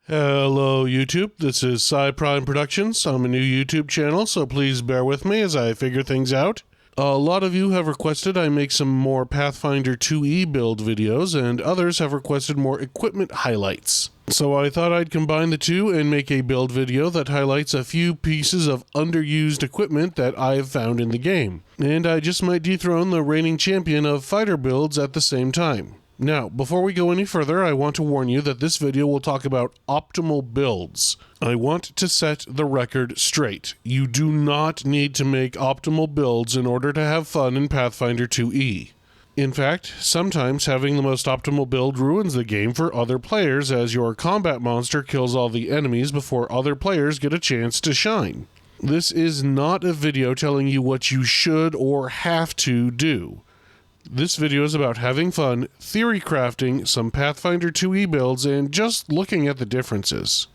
Hello YouTube, this is Prime Productions. I'm a new YouTube channel, so please bear with me as I figure things out. A lot of you have requested I make some more Pathfinder 2e build videos, and others have requested more equipment highlights. So I thought I'd combine the two and make a build video that highlights a few pieces of underused equipment that I've found in the game. And I just might dethrone the reigning champion of fighter builds at the same time. Now, before we go any further, I want to warn you that this video will talk about optimal builds. I want to set the record straight. You do not need to make optimal builds in order to have fun in Pathfinder 2e. In fact, sometimes having the most optimal build ruins the game for other players, as your combat monster kills all the enemies before other players get a chance to shine. This is not a video telling you what you should or have to do. This video is about having fun, theory crafting some Pathfinder 2e builds, and just looking at the differences.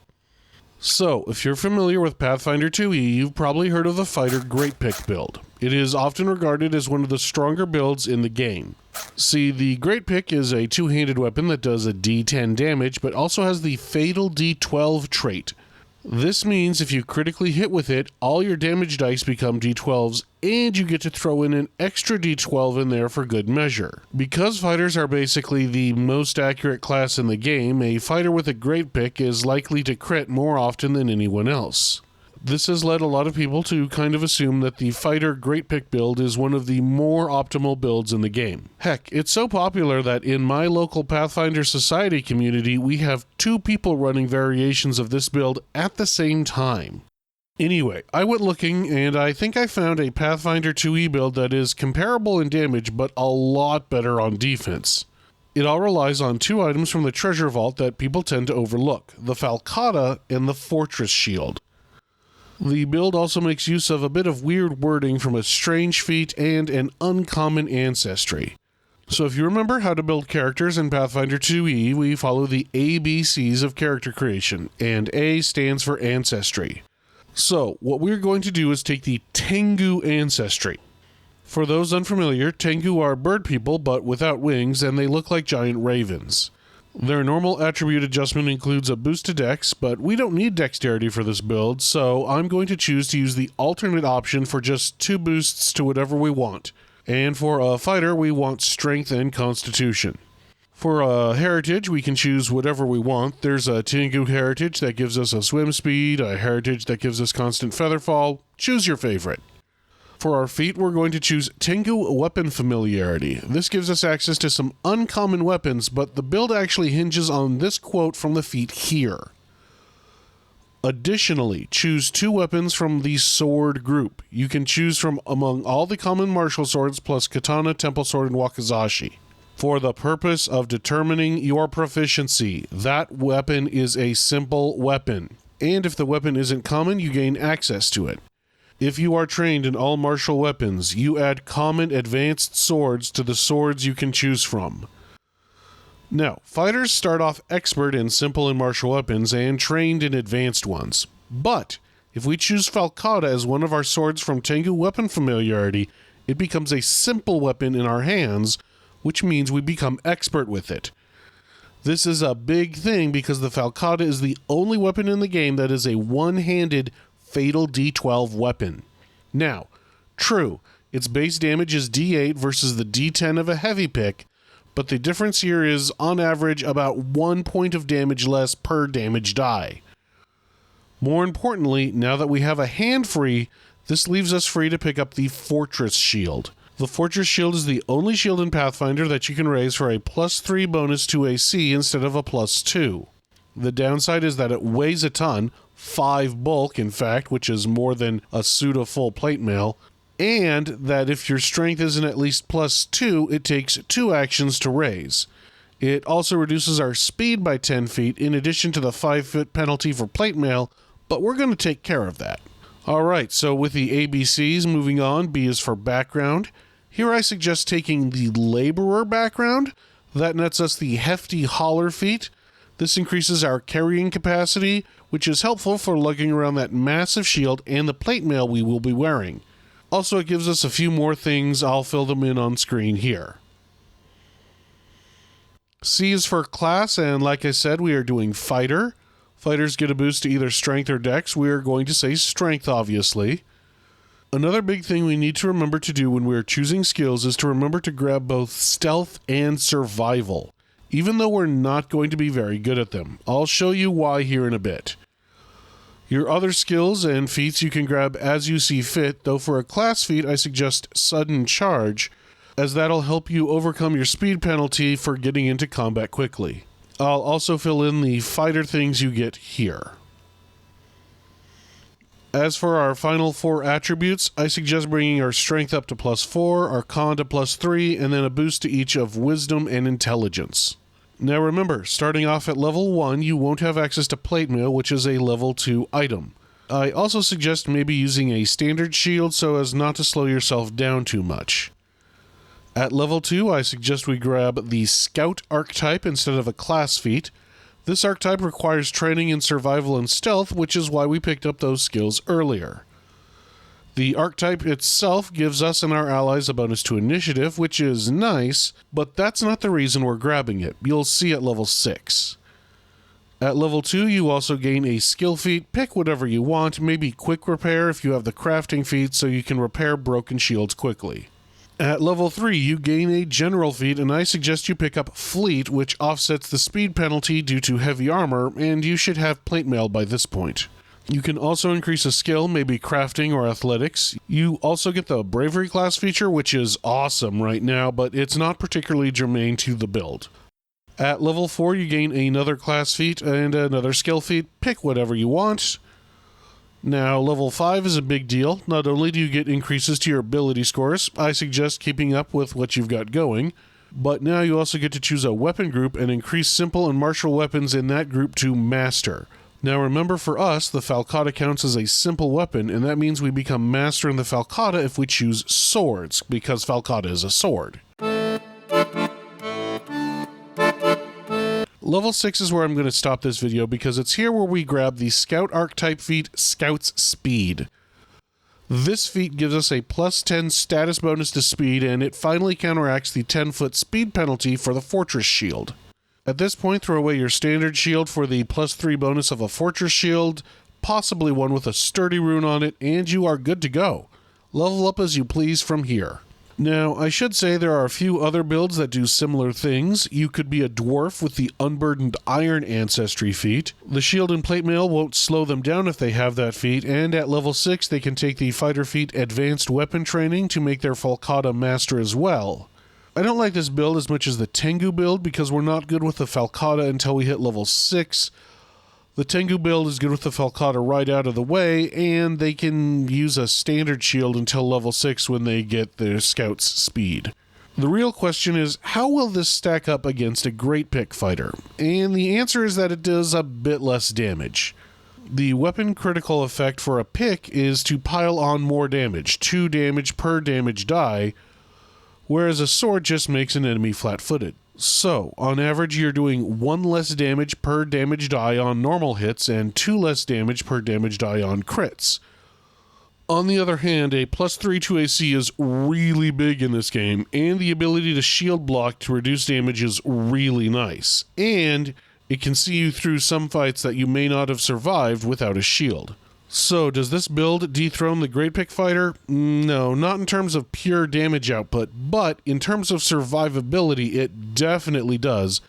So, if you're familiar with Pathfinder 2e, you've probably heard of the Fighter Great Pick build. It is often regarded as one of the stronger builds in the game. See, the Great Pick is a two-handed weapon that does a d10 damage, but also has the fatal d12 trait. This means if you critically hit with it, all your damage dice become d12s, and you get to throw in an extra d12 in there for good measure. Because fighters are basically the most accurate class in the game, a fighter with a Great Pick is likely to crit more often than anyone else. This has led a lot of people to kind of assume that the Fighter Great Pick build is one of the more optimal builds in the game. Heck, it's so popular that in my local Pathfinder Society community, we have 2 people running variations of this build at the same time. Anyway, I went looking, and I think I found a Pathfinder 2e build that is comparable in damage, but a lot better on defense. It all relies on 2 items from the treasure vault that people tend to overlook, the Falcata and the Fortress Shield. The build also makes use of a bit of weird wording from a strange feat and an uncommon ancestry. So if you remember how to build characters in Pathfinder 2e, we follow the ABCs of character creation, and A stands for ancestry. So what we're going to do is take the Tengu ancestry. For those unfamiliar, Tengu are bird people but without wings, and they look like giant ravens. Their normal attribute adjustment includes a boost to Dex, but we don't need Dexterity for this build, so I'm going to choose to use the alternate option for just 2 boosts to whatever we want. And for a fighter, we want Strength and Constitution. For a heritage, we can choose whatever we want. There's a Tengu heritage that gives us a swim speed, a heritage that gives us constant featherfall. Choose your favorite. For our feat, we're going to choose Tengu Weapon Familiarity. This gives us access to some uncommon weapons, but the build actually hinges on this quote from the feat here. Additionally, choose 2 weapons from the sword group. You can choose from among all the common martial swords plus katana, temple sword, and wakizashi. For the purpose of determining your proficiency, that weapon is a simple weapon. And if the weapon isn't common, you gain access to it. If you are trained in all martial weapons, you add common advanced swords to the swords you can choose from. Now, fighters start off expert in simple and martial weapons and trained in advanced ones. But if we choose Falcata as one of our swords from Tengu Weapon Familiarity, it becomes a simple weapon in our hands, which means we become expert with it. This is a big thing because the Falcata is the only weapon in the game that is a one-handed fatal d12 weapon. Now, true, its base damage is d8 versus the d10 of a heavy pick, but the difference here is, on average, about 1 point of damage less per damage die. More importantly, now that we have a hand free, this leaves us free to pick up the Fortress Shield. The Fortress Shield is the only shield in Pathfinder that you can raise for a +3 bonus to AC instead of a +2. The downside is that it weighs a ton, 5 bulk in fact, which is more than a suit of full plate mail, and that if your strength isn't at least +2, it takes 2 actions to raise. It also reduces our speed by 10 feet in addition to the 5-foot penalty for plate mail, but we're going to take care of that. Alright, so with the ABCs, moving on, B is for background. Here I suggest taking the Laborer background. That nets us the Hefty Hauler feat. This increases our carrying capacity, which is helpful for lugging around that massive shield and the plate mail we will be wearing. Also, it gives us a few more things. I'll fill them in on screen here. C is for class, and like I said, we are doing Fighter. Fighters get a boost to either strength or dex. We are going to say strength, obviously. Another big thing we need to remember to do when we're choosing skills is to remember to grab both stealth and survival, even though we're not going to be very good at them. I'll show you why here in a bit. Your other skills and feats you can grab as you see fit, though for a class feat I suggest sudden charge, as that'll help you overcome your speed penalty for getting into combat quickly. I'll also fill in the fighter things you get here. As for our final 4 attributes, I suggest bringing our strength up to +4, our con to +3, and then a boost to each of wisdom and intelligence. Now remember, starting off at level 1, you won't have access to plate mail, which is a level 2 item. I also suggest maybe using a standard shield so as not to slow yourself down too much. At level 2, I suggest we grab the Scout archetype instead of a class feat. This archetype requires training in survival and stealth, which is why we picked up those skills earlier. The archetype itself gives us and our allies a bonus to initiative, which is nice, but that's not the reason we're grabbing it. You'll see at level 6. At level 2, you also gain a skill feat. Pick whatever you want, maybe quick repair if you have the crafting feat so you can repair broken shields quickly. At level 3, you gain a general feat, and I suggest you pick up Fleet, which offsets the speed penalty due to heavy armor, and you should have plate mail by this point. You can also increase a skill, maybe crafting or athletics. You also get the bravery class feature, which is awesome right now, but it's not particularly germane to the build. At level 4, you gain another class feat and another skill feat. Pick whatever you want. Now, level 5 is a big deal. Not only do you get increases to your ability scores, I suggest keeping up with what you've got going, but now you also get to choose a weapon group and increase simple and martial weapons in that group to master. Now remember, for us, the falcata counts as a simple weapon, and that means we become master in the falcata if we choose swords, because falcata is a sword. Level 6 is where I'm going to stop this video because it's here where we grab the Scout archetype feat, Scout's Speed. This feat gives us a +10 status bonus to speed, and it finally counteracts the 10-foot speed penalty for the Fortress Shield. At this point, throw away your standard shield for the +3 bonus of a Fortress Shield, possibly one with a sturdy rune on it, and you are good to go. Level up as you please from here. Now, I should say there are a few other builds that do similar things. You could be a dwarf with the Unburdened Iron Ancestry feat. The shield and plate mail won't slow them down if they have that feat, and at level 6 they can take the fighter feat Advanced Weapon Training to make their Falcata master as well. I don't like this build as much as the Tengu build because we're not good with the Falcata until we hit level 6. The Tengu build is good with the Falcata right out of the way, and they can use a standard shield until level 6 when they get their Scout's Speed. The real question is, how will this stack up against a Great Pick fighter? And the answer is that it does a bit less damage. The weapon critical effect for a pick is to pile on more damage, 2 damage per damage die, whereas a sword just makes an enemy flat-footed. So, on average, you're doing 1 less damage per damage die on normal hits and 2 less damage per damage die on crits. On the other hand, a +3 to AC is really big in this game, and the ability to shield block to reduce damage is really nice, and it can see you through some fights that you may not have survived without a shield. So, does this build dethrone the Great Pick fighter? No, not in terms of pure damage output, but in terms of survivability, it definitely does,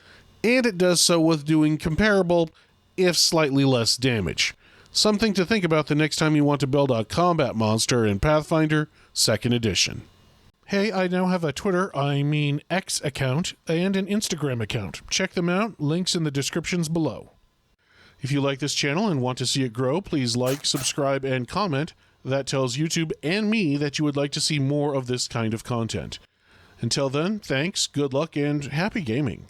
and it does so with doing comparable, if slightly less damage. Something to think about the next time you want to build a combat monster in Pathfinder 2nd Edition. Hey, I now have a X account and an Instagram account. Check them out, links in the descriptions below. If you like this channel and want to see it grow, please like, subscribe, and comment. That tells YouTube and me that you would like to see more of this kind of content. Until then, thanks, good luck, and happy gaming.